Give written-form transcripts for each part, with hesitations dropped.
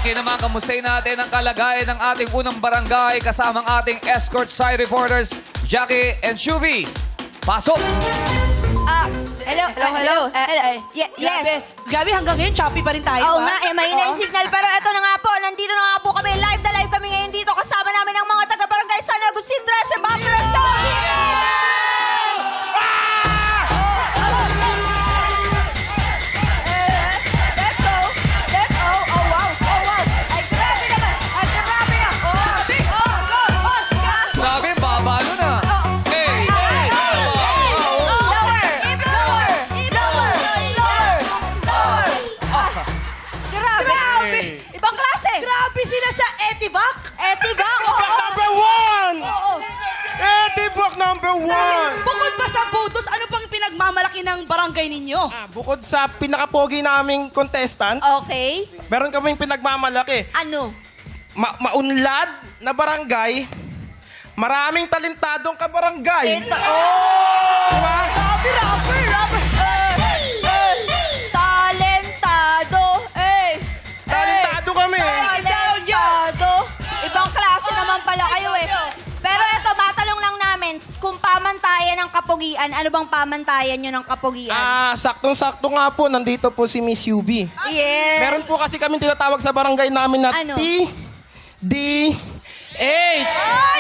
Sige naman, kamustahin natin ang kalagayan ng ating unang barangay kasamang ating escort side reporters, Jackie and Shuvi. Pasok! Hello. Yes. Gabi, hanggang ngayon, choppy pa rin tayo, Oo nga, mahina yung signal. Pero eto na nga po, nandito na nga po kami. Live na live kami ngayon dito. Kasama namin ang mga taga-barangay San Agustin, Tres, and Baptist. Let's go! Let's go. Oh, wow. Ay, grabe naman. Grabe, babalo na. Hey! Grabe. Ibang klase. Grabe sila sa Etivac. Etivac. Number one! Oo. Etivac number one! Bukod pa sa photos, ano pang pinagmamalaki ng barangay ninyo? Bukod sa pinakapogi naming contestant, Okay. meron kaming pinagmamalaki. Ano? Maunlad na barangay, maraming talentadong kabarangay. Ito. Oh! Diba? Rapper. Talentado. Talentado kami. Talentado. Ibang klase naman pala kayo eh. Pero eto, matalong lang namin, kung pamantayan ng kapugian, ano bang pamantayan nyo ng kapugian? Saktong-sakto nga po, nandito po si Miss Yubi. Yes. Meron po kasi kami tinatawag sa barangay namin na Ano? TDH.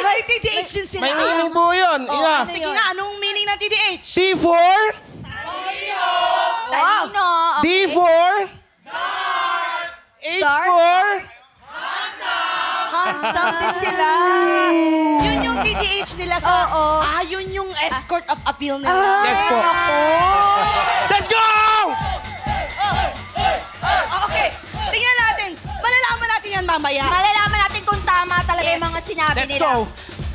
May TDH din sila. May meaning po yun. Yeah. Sige nga, anong meaning ng TDH? T for Talino. D for H Dark. for Handsome din sila. Yun yung TDH nila sa... Oo. Yun yung escort of appeal nila. Yes po. Let's go! Okay, tingnan natin. Malalaman natin yan mamaya. Malalaman natin kung tama talaga yung mga sinabi Let's nila. go.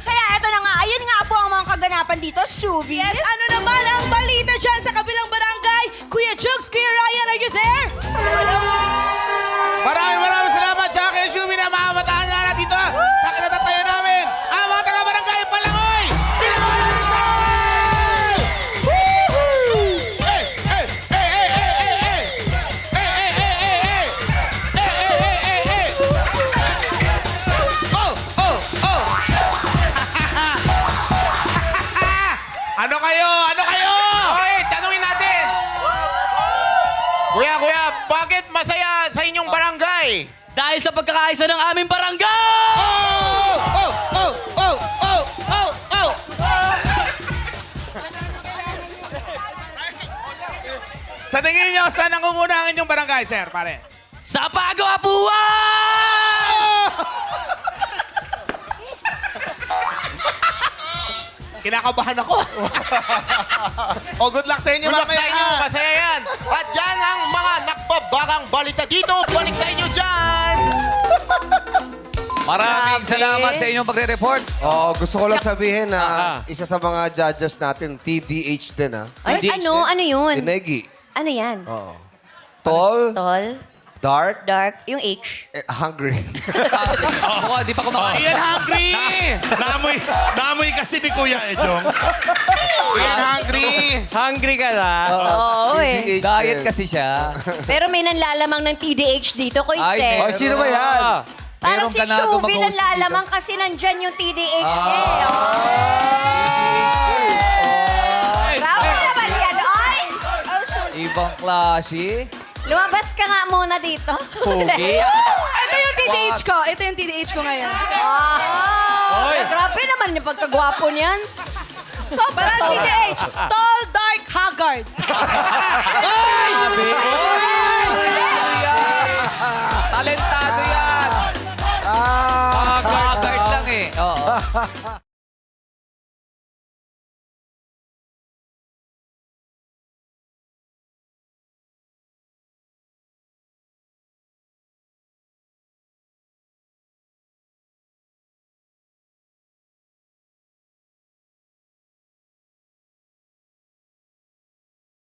Kaya eto na nga, ayun nga po ang mga kaganapan dito, Shuvi. Yes, ano naman ang balita dyan sa kabilang barangay? Kuya Jugs, Kuya Ryan, are you there? Maraming salamat, Jackie and Shumi, na mamatahan na dito sa kinatatayo namin ang mga taga-barangay Palangoy! Pinakawalan Rizal! Woohoo! Hey! Oh! Ano kayo? Hoy, tanungin natin! Kuya, bakit masaya sa inyong barangay? Dahil sa pagkakaisa ng aming barangay! Oh! Sa tingin niyo, saan nangunguna ang inyong barangay, sir, pare? Sa pagwapuan! Kinakabahan ako. Good luck sa inyo, mamaya. Masaya yan. At yan ang mga nakbabagang balita dito. Balik sa inyo dyan. Maraming Grabe. salamat sa inyong pagre-report. Gusto ko lang sabihin na isa sa mga judges natin, TDH din, ha? Ay, ano yun? Tinegi. Ano yan? Tall, Tall, dark, dark, yung H. hungry. Di pa kumakain. Ian hungry. Naamoy kasi ni Kuya Ejong. Ian hungry. Hungry ka na? Oo TDH Diet din. kasi siya. Pero may nanlalamang ng TDH dito, Kuya Steph. Oh, sino ba yan? Parang Meron si ka na Shuvi mag-host nanlalamang kasi nandyan yung TDH niya. eh. Bravo naman yan. Ay! Oh, shoot. Ibang klase. Lumabas ka nga muna dito. Pogi. Ito yung TDH ko. Ito yung TDH ko ngayon. Grabe naman yung pagkagwapo niyan. Parang TDH. Tall, dark, haggard. Talentado yan. Haggard lang eh. Oo.